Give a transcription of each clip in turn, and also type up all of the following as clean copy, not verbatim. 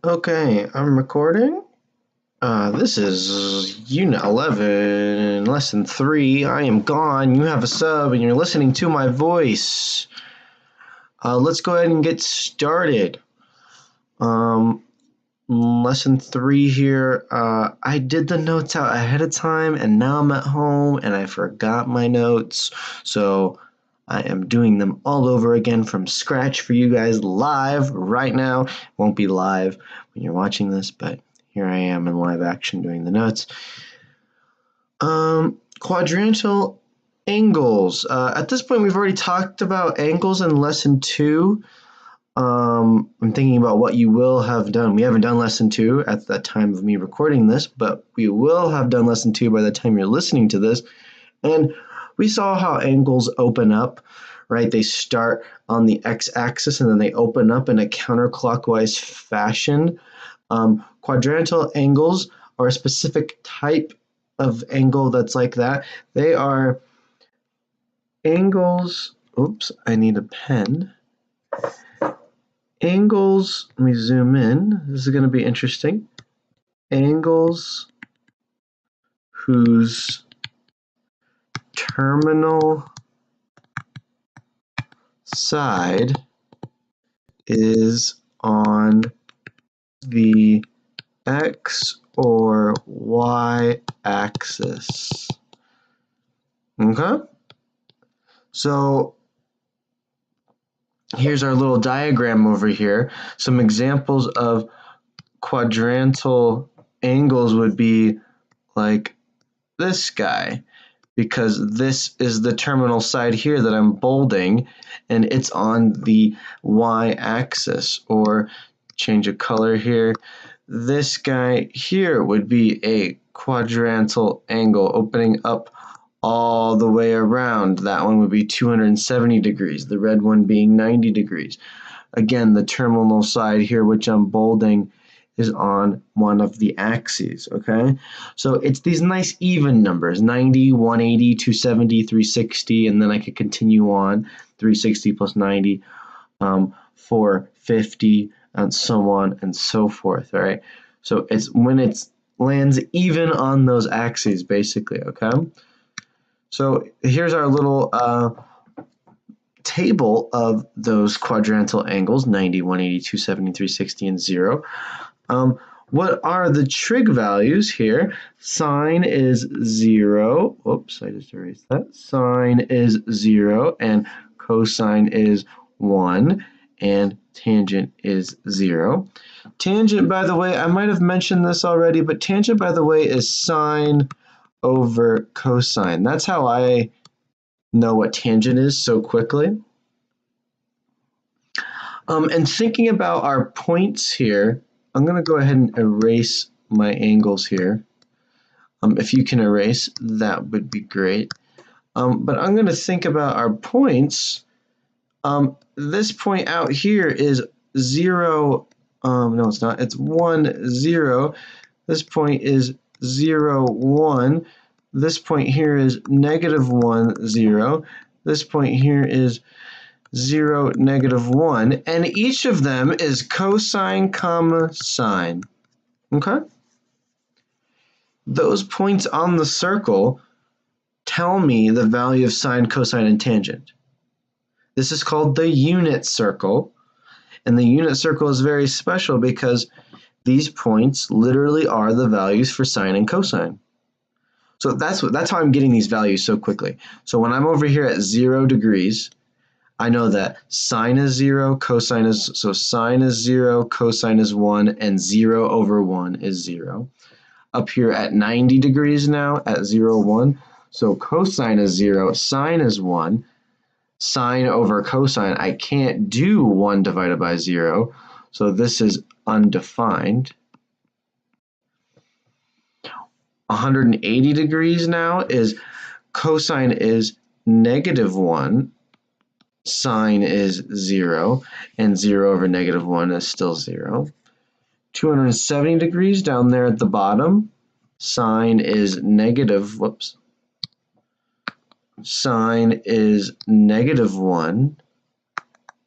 Okay, I'm recording. This is Unit 11, Lesson 3. I am gone. You have a sub, and you're listening to my voice. Let's go ahead and get started. Lesson 3 here. I did the notes out ahead of time, and now I'm at home, and I forgot my notes. So I am doing them all over again from scratch for you guys live right now. It won't be live when you're watching this, but here I am in live action doing the notes. Quadrantal angles. At this point, we've already talked about angles in lesson 2. I'm thinking about what you will have done. We haven't done lesson 2 at the time of me recording this, but we will have done lesson 2 by the time you're listening to this. And we saw how angles open up, right? They start on the x-axis and then they open up in a counterclockwise fashion. Quadrantal angles are a specific type of angle that's like that. They are angles. Oops, I need a pen. Angles, let me zoom in. This is going to be interesting. Angles whose terminal side is on the x or y axis. Okay? So here's our little diagram over here. Some examples of quadrantal angles would be like this guy, because this is the terminal side here that I'm bolding, and it's on the y-axis. Or change a color here. This guy here would be a quadrantal angle opening up all the way around. That one would be 270 degrees, the red one being 90 degrees. Again, the terminal side here, which I'm bolding, is on one of the axes, okay? So it's these nice even numbers, 90, 180, 270, 360, and then I could continue on, 360 plus 90, 450, and so on and so forth, all right? So it's when it lands even on those axes, basically, okay? So here's our little table of those quadrantal angles, 90, 180, 270, 360, and 0. What are the trig values here? Sine is 0. Oops, I just erased that. Sine is 0, and cosine is 1, and tangent is 0. Tangent, by the way, I might have mentioned this already, but tangent, by the way, is sine over cosine. That's how I know what tangent is so quickly. And thinking about our points here, I'm going to go ahead and erase my angles here. If you can erase, that would be great. But I'm going to think about our points. This point out here is 0. No, it's not. It's 1, 0. This point is 0, 1. This point here is -1, 0. This point here is 0, -1, and each of them is cosine, comma, sine. Okay? Those points on the circle tell me the value of sine, cosine, and tangent. This is called the unit circle, and the unit circle is very special because these points literally are the values for sine and cosine. So that's how I'm getting these values so quickly. So when I'm over here at 0 degrees, I know that sine is 0, cosine is, so sine is 0, cosine is 1, and 0 over 1 is 0. Up here at 90 degrees now, at 0, 1, so cosine is 0, sine is 1, sine over cosine, I can't do 1 divided by 0, so this is undefined. 180 degrees now is cosine is -1, sine is 0, and 0 over -1 is still 0. 270 degrees down there at the bottom, sine is sine is -1,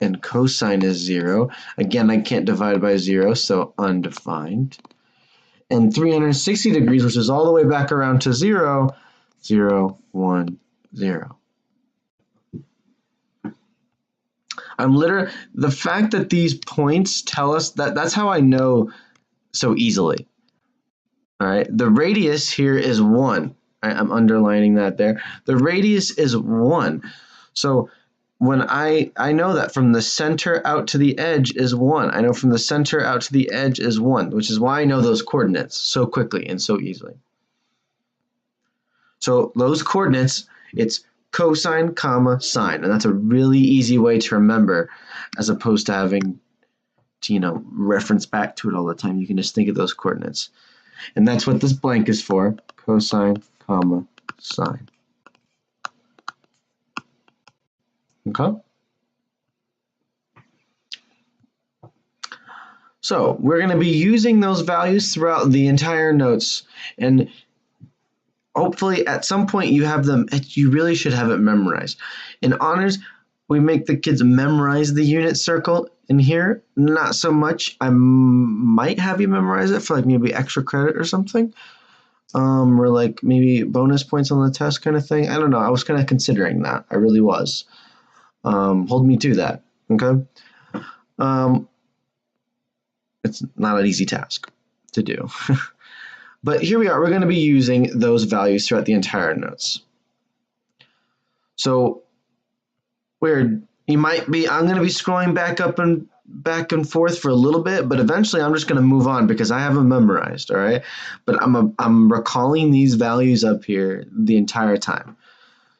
and cosine is 0. Again, I can't divide by 0, so undefined. And 360 degrees, which is all the way back around to 0, 0, 1, 0. The fact that these points tell us that's how I know so easily. All right, the radius here is 1. I'm underlining that there. The radius is 1. So when I know that from the center out to the edge is 1. I know from the center out to the edge is 1, which is why I know those coordinates so quickly and so easily. So those coordinates, it's cosine, comma, sine. And that's a really easy way to remember as opposed to having to, reference back to it all the time. You can just think of those coordinates. And that's what this blank is for, cosine, comma, sine. Okay? So we're going to be using those values throughout the entire notes, and hopefully at some point you have them. You really should have it memorized. In honors, we make the kids memorize the unit circle. In here, not so much. I might have you memorize it for like maybe extra credit or something, or like maybe bonus points on the test kind of thing. I don't know. I was kind of considering that. I really was. Hold me to that. Okay. It's not an easy task to do. But here we are. We're going to be using those values throughout the entire notes. So I'm going to be scrolling back and forth for a little bit, but eventually I'm just going to move on because I have them memorized, all right? But I'm recalling these values up here the entire time.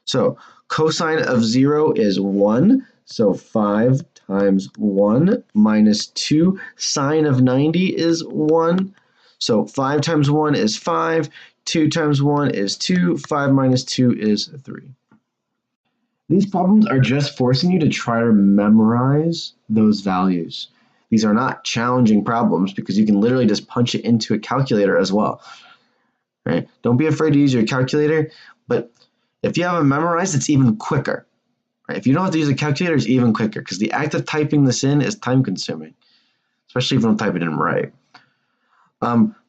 So cosine of 0 is 1, so 5 times 1 minus 2. Sine of 90 is 1, so 5 times 1 is 5. 2 times 1 is 2. 5 minus 2 is 3. These problems are just forcing you to try to memorize those values. These are not challenging problems because you can literally just punch it into a calculator as well. Right? Don't be afraid to use your calculator, but if you have them memorized, it's even quicker. Right? If you don't have to use a calculator, it's even quicker because the act of typing this in is time consuming, especially if you don't type it in right.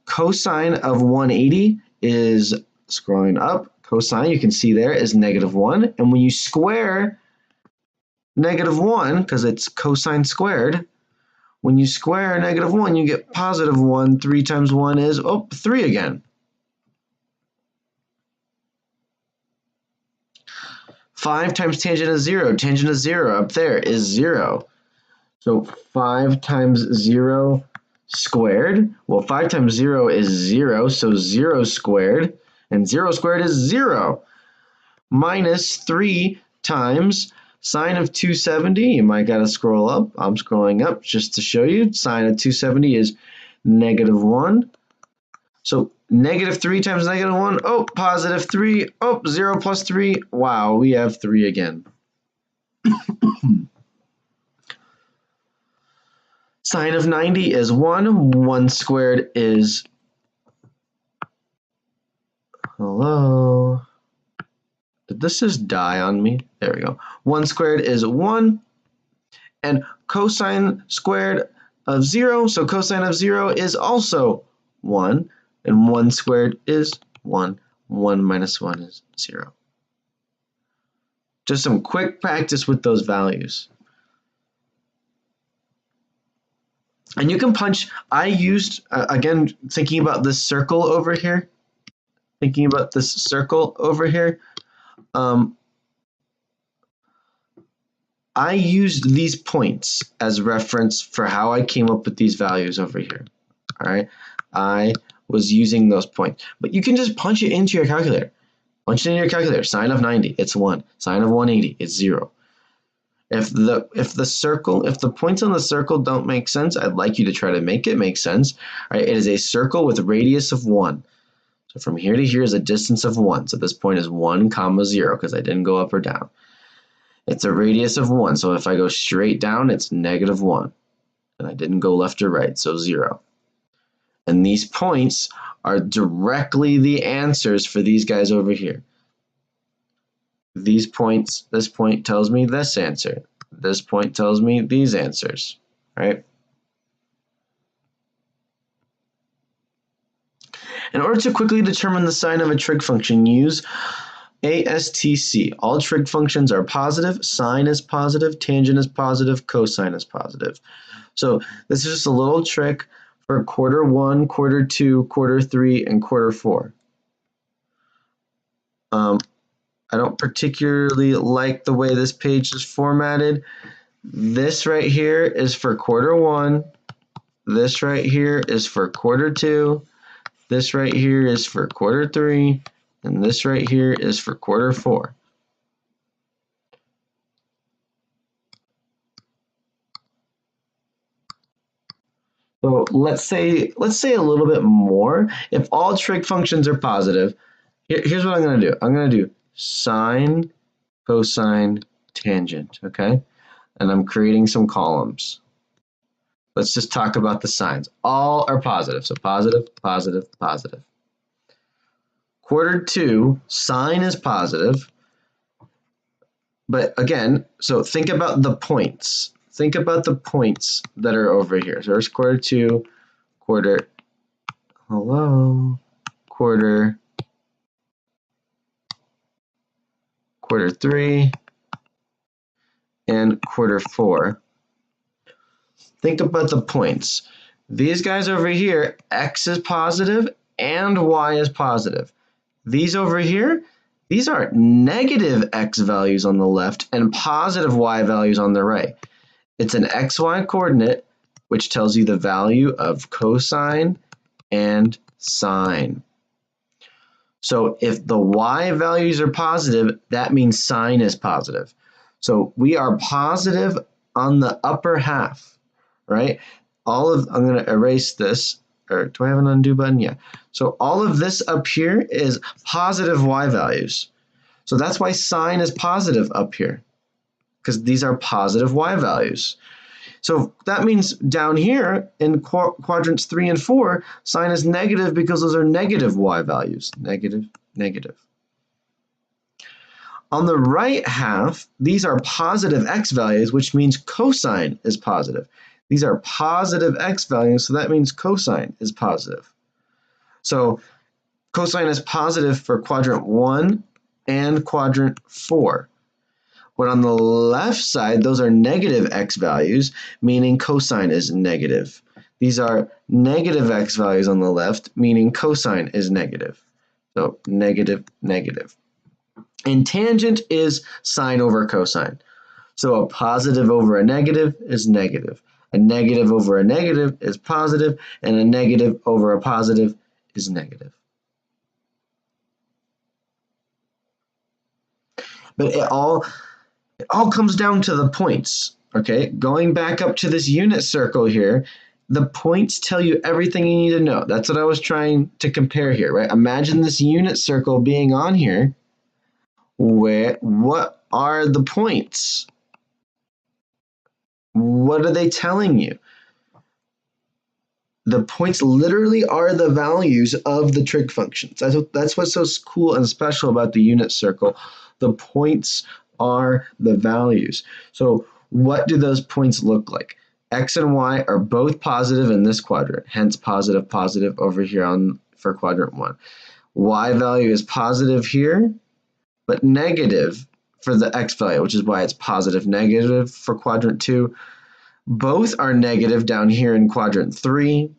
Cosine of 180 is, scrolling up, cosine, you can see there, is -1. And when you square -1, because it's cosine squared, when you square -1, you get +1. 3 times 1 is, 3 again. 5 times tangent of 0. Tangent of 0 up there is 0. So 5 times 0 squared. Well, 5 times 0 is 0, so 0 squared. And 0 squared is 0. Minus 3 times sine of 270. You might got to scroll up. I'm scrolling up just to show you. Sine of 270 is -1. So -3 times -1, +3, 0 plus 3. Wow, we have 3 again. Sine of 90 is 1. 1 squared is, hello? Did this just die on me? There we go. 1 squared is 1. And cosine squared of 0, so cosine of 0 is also 1. And 1 squared is 1. 1 minus 1 is 0. Just some quick practice with those values. And you can punch, I used, again, thinking about this circle over here, I used these points as reference for how I came up with these values over here. All right, I was using those points, but you can just punch it into your calculator. Punch it into your calculator. Sine of 90, it's 1. Sine of 180, it's 0. If the points on the circle don't make sense, I'd like you to try to make it make sense. All right, it is a circle with a radius of 1. So from here to here is a distance of 1. So this point is 1, 0 because I didn't go up or down. It's a radius of 1. So if I go straight down, it's -1. And I didn't go left or right, so 0. And these points are directly the answers for these guys over here. These points, this point tells me this answer. This point tells me these answers, right? In order to quickly determine the sign of a trig function, use ASTC. All trig functions are positive, sine is positive, tangent is positive, cosine is positive. So this is just a little trick for quarter 1, quarter 2, quarter 3, and quarter 4. I don't particularly like the way this page is formatted. This right here is for quarter 1. This right here is for quarter 2. This right here is for quarter 3. And this right here is for quarter 4. So let's say a little bit more. If all trig functions are positive, here's what I'm going to do. I'm going to do sine, cosine, tangent, okay? And I'm creating some columns. Let's just talk about the signs. All are positive, so positive, positive, positive. Quarter 2, sine is positive. But again, so think about the points. Think about the points that are over here. So there's quarter 2, quarter 3, and quarter 4. Think about the points. These guys over here, x is positive and y is positive. These over here, these are negative x values on the left and positive y values on the right. It's an xy coordinate, which tells you the value of cosine and sine. So if the y values are positive, that means sine is positive. So we are positive on the upper half, right? I'm going to erase this, or do I have an undo button? Yeah. So all of this up here is positive y values. So that's why sine is positive up here, because these are positive y values. So that means down here in quadrants 3 and 4, sine is negative because those are negative y values. Negative, negative. On the right half, these are positive x values, which means cosine is positive. These are positive x values, so that means cosine is positive. So cosine is positive for quadrant 1 and quadrant 4. But on the left side, those are negative x values, meaning cosine is negative. These are negative x values on the left, meaning cosine is negative. So negative, negative. And tangent is sine over cosine. So a positive over a negative is negative. A negative over a negative is positive, and a negative over a positive is negative. But it all comes down to the points, okay? Going back up to this unit circle here, the points tell you everything you need to know. That's what I was trying to compare here, right? Imagine this unit circle being on here. What are the points? What are they telling you? The points literally are the values of the trig functions. That's what's so cool and special about the unit circle. The points are the values. So what do those points look like? X and Y are both positive in this quadrant, hence positive, positive over here for quadrant 1. Y value is positive here, but negative for the X value, which is why it's positive, negative for quadrant 2. Both are negative down here in quadrant 3,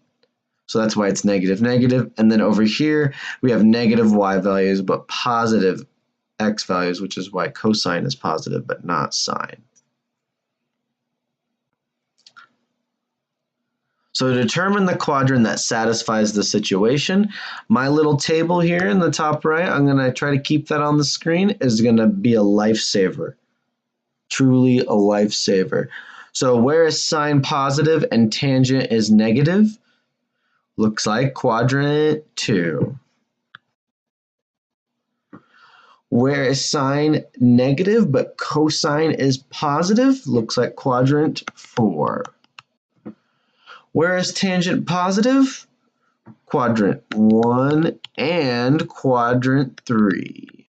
so that's why it's negative, negative. And then over here, we have negative y values, but positive x values, which is why cosine is positive, but not sine. So to determine the quadrant that satisfies the situation, my little table here in the top right, I'm going to try to keep that on the screen, is going to be a lifesaver. Truly a lifesaver. So where is sine positive and tangent is negative? Looks like quadrant 2. Where is sine negative but cosine is positive? Looks like quadrant 4. Where is tangent positive? Quadrant 1 and quadrant 3.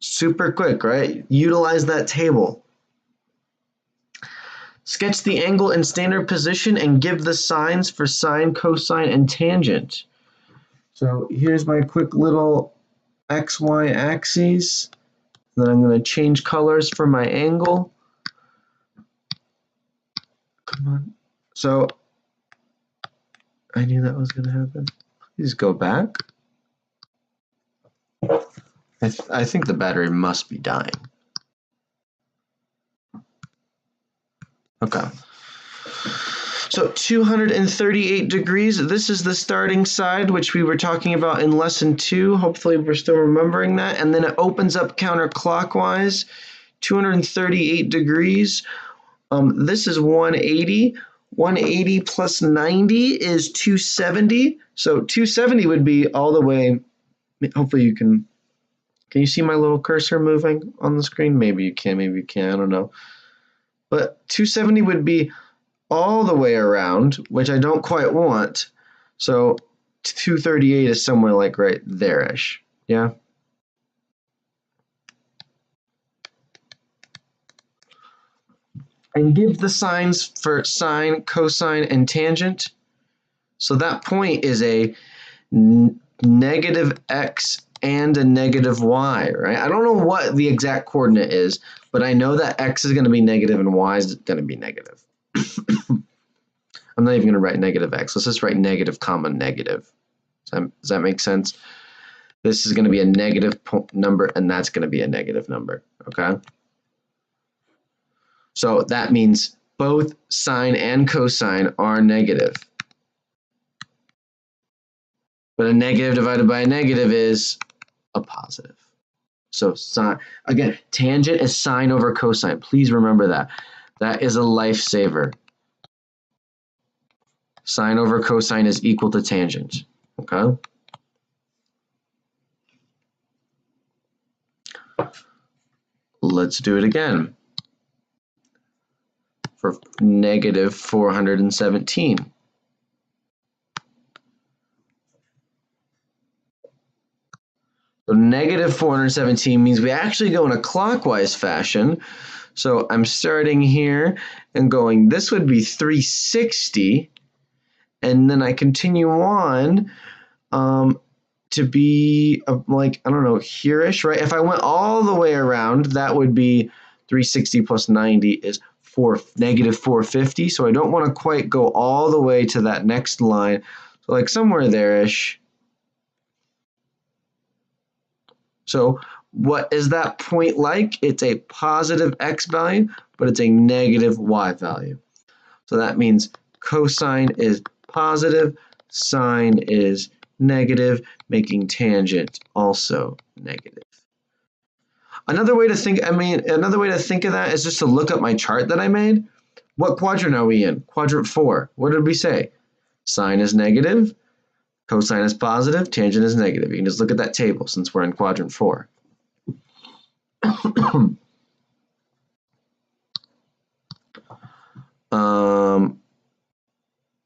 Super quick, right? Utilize that table. Sketch the angle in standard position and give the signs for sine, cosine, and tangent. So here's my quick little XY axes. Then I'm going to change colors for my angle. Come on. So I knew that was going to happen. Please go back. I think the battery must be dying. Okay. So 238 degrees, this is the starting side, which we were talking about in lesson 2. Hopefully we're still remembering that. And then it opens up counterclockwise, 238 degrees. This is 180. 180 plus 90 is 270. So 270 would be all the way, hopefully you can you see my little cursor moving on the screen? Maybe you can, maybe you can't, I don't know. But 270 would be all the way around, which I don't quite want. So 238 is somewhere like right there-ish. Yeah? And give the signs for sine, cosine, and tangent. So that point is a negative x and a negative y, right? I don't know what the exact coordinate is, but I know that x is going to be negative and y is going to be negative. I'm not even going to write negative x. Let's just write negative comma negative. Does that make sense? This is going to be a negative number, and that's going to be a negative number, okay? So that means both sine and cosine are negative. But a negative divided by a negative is a positive. So sine, again, tangent is sine over cosine. Please remember that. That is a lifesaver. Sine over cosine is equal to tangent. Okay? Let's do it again. For negative 417. So negative 417 means we actually go in a clockwise fashion. So I'm starting here and going, this would be 360. And then I continue on to be like, I don't know, here-ish, right? If I went all the way around, that would be 360 plus 90 is negative 450. So I don't want to quite go all the way to that next line. So like somewhere there-ish. So what is that point like? It's a positive x value, but it's a negative y value. So that means cosine is positive, sine is negative, making tangent also negative. Another way to think of that is just to look up my chart that I made. What quadrant are we in? Quadrant 4. What did we say? Sine is negative, cosine is positive, tangent is negative. You can just look at that table since we're in quadrant 4.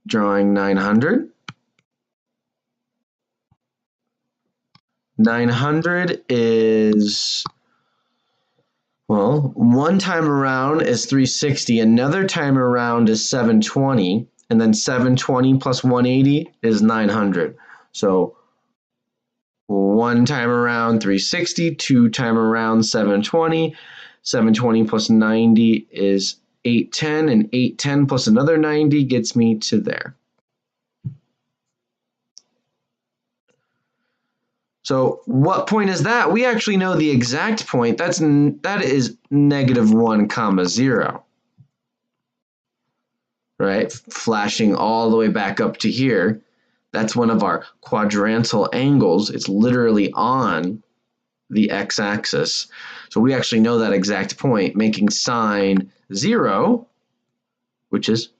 Drawing 900. 900 is, well, one time around is 360, another time around is 720, and then 720 plus 180 is 900. So one time around 360, two time around 720, 720 plus 90 is 810, and 810 plus another 90 gets me to there. So what point is that? We actually know the exact point. That is negative 1 comma 0. Right? Flashing all the way back up to here. That's one of our quadrantal angles. It's literally on the x-axis. So we actually know that exact point, making sine 0, which is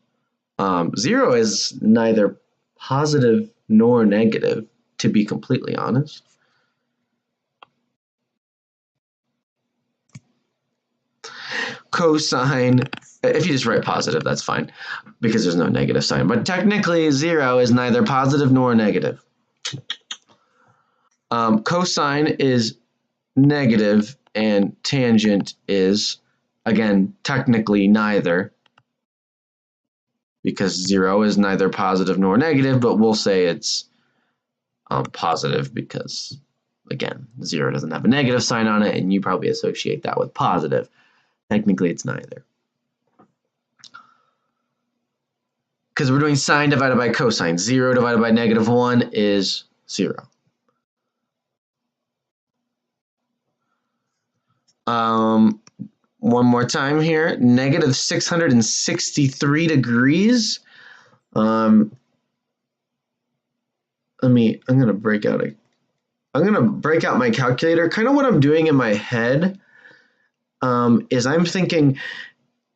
0 is neither positive nor negative, to be completely honest. Cosine, if you just write positive, that's fine, because there's no negative sign. But technically, 0 is neither positive nor negative. Cosine is negative and tangent is, again, technically neither, because 0 is neither positive nor negative, but we'll say it's positive because, again, 0 doesn't have a negative sign on it, and you probably associate that with positive. Technically, it's neither. Because we're doing sine divided by cosine. 0 divided by -1 is 0. One more time here. Negative 663 degrees. I'm gonna break out my calculator. Kind of what I'm doing in my head is I'm thinking,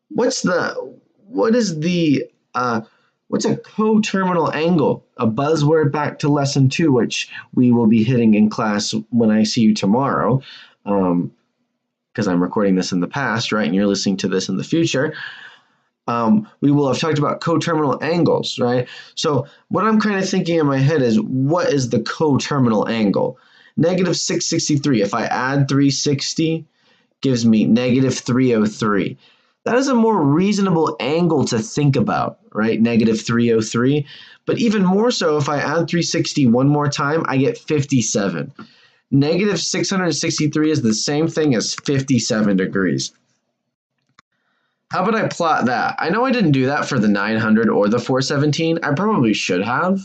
what's a coterminal angle? A buzzword back to lesson 2, which we will be hitting in class when I see you tomorrow, because I'm recording this in the past, right? And you're listening to this in the future. We will have talked about coterminal angles, right? So what I'm kind of thinking in my head is, what is the coterminal angle? Negative 663. If I add 360, gives me negative 303. That is a more reasonable angle to think about, right? Negative 303. But even more so, if I add 360 one more time, I get 57. Negative 663 is the same thing as 57 degrees. How about I plot that? I know I didn't do that for the 900 or the 417. I probably should have,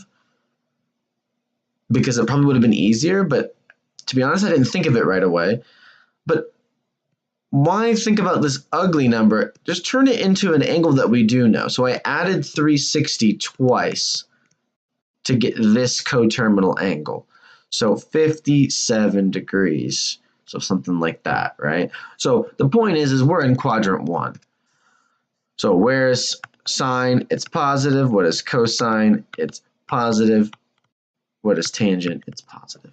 because it probably would have been easier, but to be honest, I didn't think of it right away. But why think about this ugly number? Just turn it into an angle that we do know. So I added 360 twice to get this coterminal angle. So 57 degrees. So something like that, right? So the point is we're in quadrant 1. So where's sine? It's positive. What is cosine? It's positive. What is tangent? It's positive.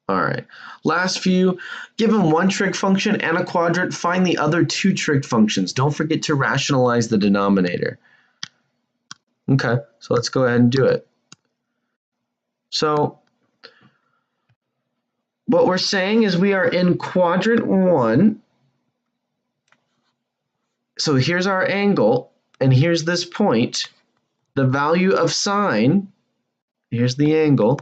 All right, last few. Given one trig function and a quadrant, find the other 2 trig functions. Don't forget to rationalize the denominator. Okay, so let's go ahead and do it. So what we're saying is we are in quadrant 1. So here's our angle, and here's this point. The value of sine, here's the angle.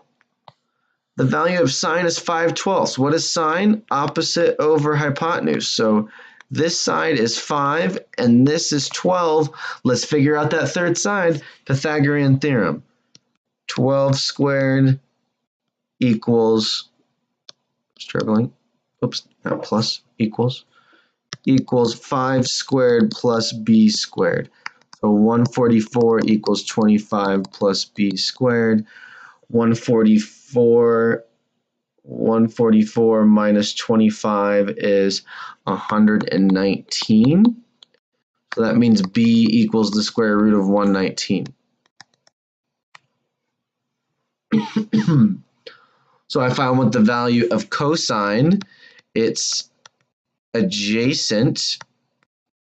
The value of sine is 5/12. What is sine? Opposite over hypotenuse. So this side is 5 and this is 12. Let's figure out that third side. Pythagorean theorem. 12 squared equals, struggling, oops, not plus, equals 5 squared plus b squared. So 144 equals 25 plus b squared. 144 minus 25 is 119. So that means b equals the square root of 119. So I found what the value of cosine, it's adjacent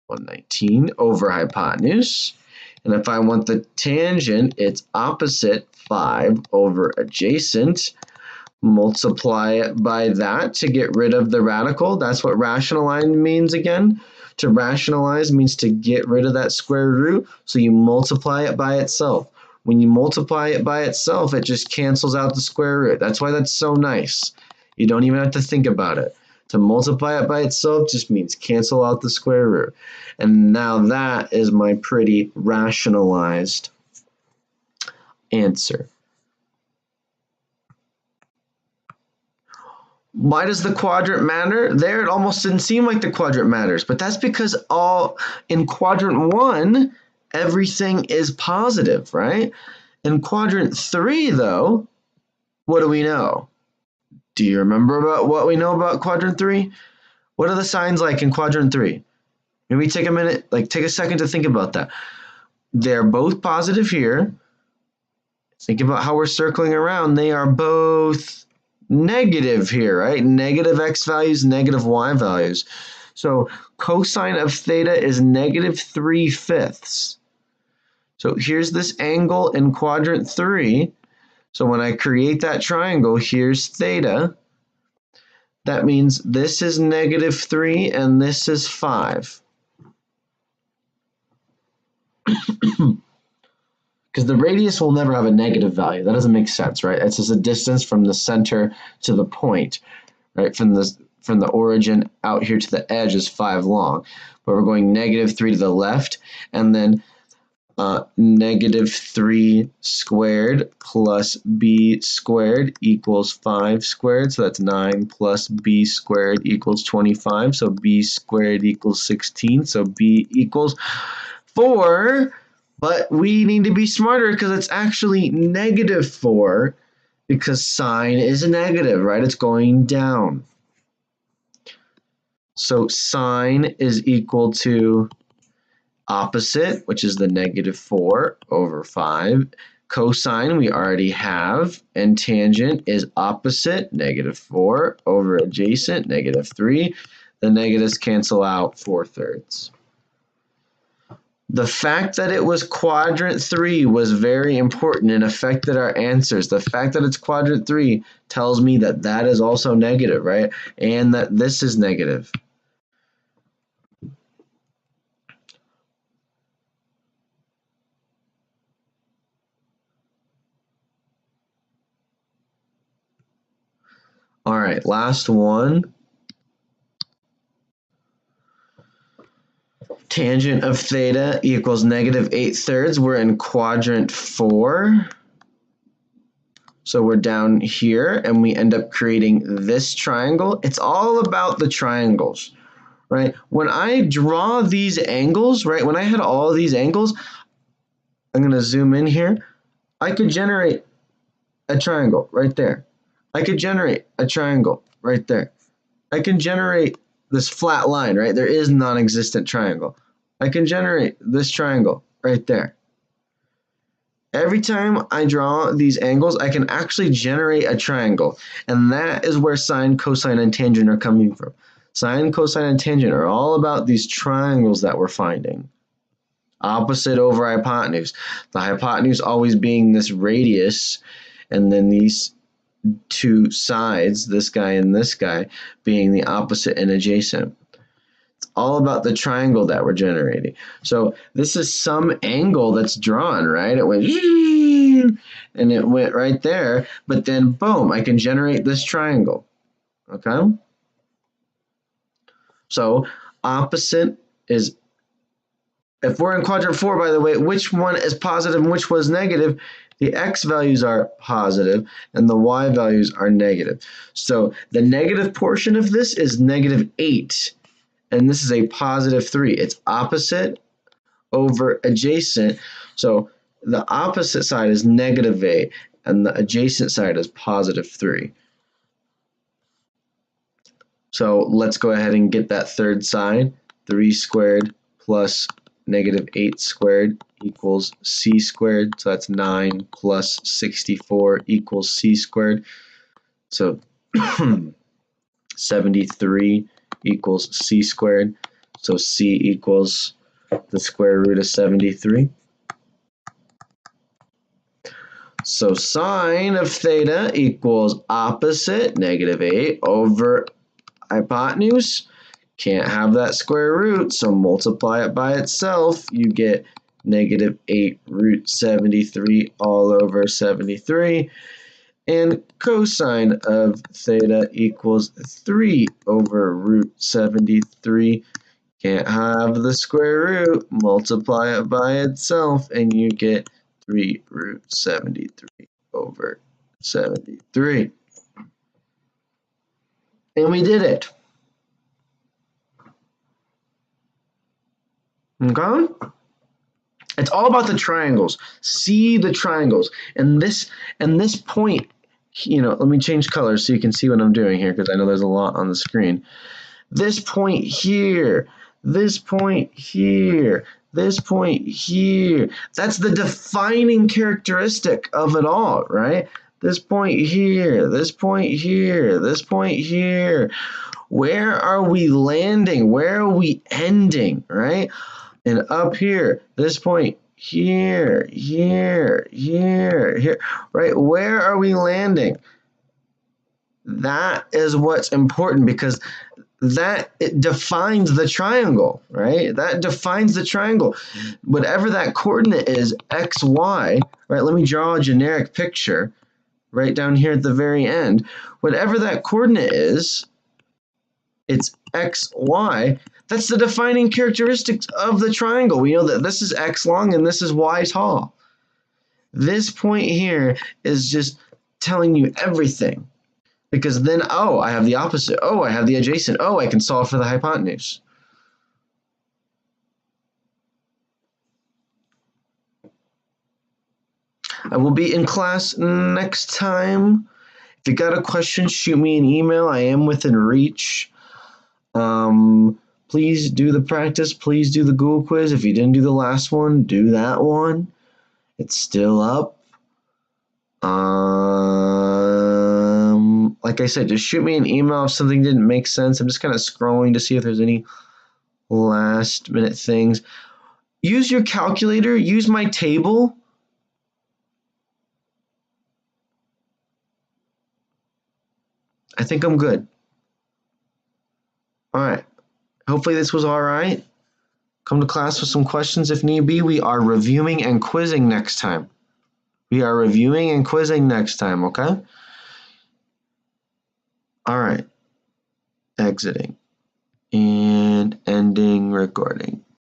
119 over hypotenuse. And if I want the tangent, it's opposite 5 over adjacent. Multiply it by that to get rid of the radical. That's what rationalize means again. To rationalize means to get rid of that square root. So you multiply it by itself. When you multiply it by itself, it just cancels out the square root. That's why that's so nice. You don't even have to think about it. To multiply it by itself just means cancel out the square root. And now that is my pretty rationalized answer. Why does the quadrant matter? There, it almost didn't seem like the quadrant matters, but that's because in quadrant 1, everything is positive, right? In quadrant 3, though, what do we know? Do you remember about what we know about quadrant 3? What are the signs like in quadrant 3? Maybe take a minute, take a second to think about that. They're both positive here. Think about how we're circling around. They are both negative here, right? Negative x values, negative y values. So cosine of theta is negative 3/5. So here's this angle in quadrant 3. So when I create that triangle, here's theta. That means this is -3 and this is 5. Because the radius will never have a negative value. That doesn't make sense, right? It's just a distance from the center to the point, right? From the origin out here to the edge is 5 long. But we're going -3 to the left, and then -3 squared plus b squared equals 5 squared. So that's 9 plus b squared equals 25. So b squared equals 16. So b equals 4. But we need to be smarter because it's actually -4 because sine is negative, right? It's going down. So sine is equal to opposite, which is the -4 over 5. Cosine we already have, and tangent is opposite, -4 over adjacent, -3. The negatives cancel out 4/3. The fact that it was quadrant 3 was very important and affected our answers. The fact that it's quadrant 3 tells me that that is also negative, right? And that this is negative. All right, last one. Tangent of theta equals -8/3. We're in quadrant 4. So we're down here and we end up creating this triangle. It's all about the triangles, right? When I draw these angles, right, when I had all of these angles, I'm going to zoom in here. I could generate a triangle right there. I could generate a triangle right there. I can generate this flat line, right? There is non-existent triangle. I can generate this triangle right there. Every time I draw these angles, I can actually generate a triangle. And that is where sine, cosine, and tangent are coming from. Sine, cosine, and tangent are all about these triangles that we're finding. Opposite over hypotenuse. The hypotenuse always being this radius, and then these two sides, this guy and this guy, being the opposite and adjacent. It's all about the triangle that we're generating. So this is some angle that's drawn, right? It went and it went right there, but then boom, I can generate this triangle. Okay? So opposite is, if we're in quadrant 4, by the way, which one is positive and which one is negative? The x values are positive and the y values are negative. So the negative portion of this is -8, and this is a +3. It's opposite over adjacent. So the opposite side is -8 and the adjacent side is +3. So let's go ahead and get that third side. 3 squared plus -8 squared equals c squared. So that's 9 plus 64 equals c squared. So 73 equals c squared. So c equals the square root of 73. So sine of theta equals opposite, -8 over hypotenuse. Can't have that square root, so multiply it by itself. You get -8 root 73 all over 73. And cosine of theta equals 3 over root 73. Can't have the square root, multiply it by itself, and you get 3 root 73 over 73. And we did it. Okay? It's all about the triangles. See the triangles. And this point, let me change colors so you can see what I'm doing here, because I know there's a lot on the screen. This point here, this point here, this point here. That's the defining characteristic of it all, right? This point here, this point here, this point here. Where are we landing? Where are we ending, right? And up here, this point here, here, here, here, right? Where are we landing? That is what's important because it defines the triangle, right? That defines the triangle. Whatever that coordinate is, x, y, right? Let me draw a generic picture right down here at the very end. Whatever that coordinate is, it's x, y. That's the defining characteristics of the triangle. We know that this is x long and this is y tall. This point here is just telling you everything. Because then, oh, I have the opposite. Oh, I have the adjacent. Oh, I can solve for the hypotenuse. I will be in class next time. If you got a question, shoot me an email. I am within reach. Please do the practice. Please do the Google quiz. If you didn't do the last one, do that one. It's still up. Like I said, just shoot me an email if something didn't make sense. I'm just kind of scrolling to see if there's any last minute things. Use your calculator. Use my table. I think I'm good. All right. Hopefully this was all right. Come to class with some questions if need be. We are reviewing and quizzing next time. Okay? All right. Exiting and ending recording.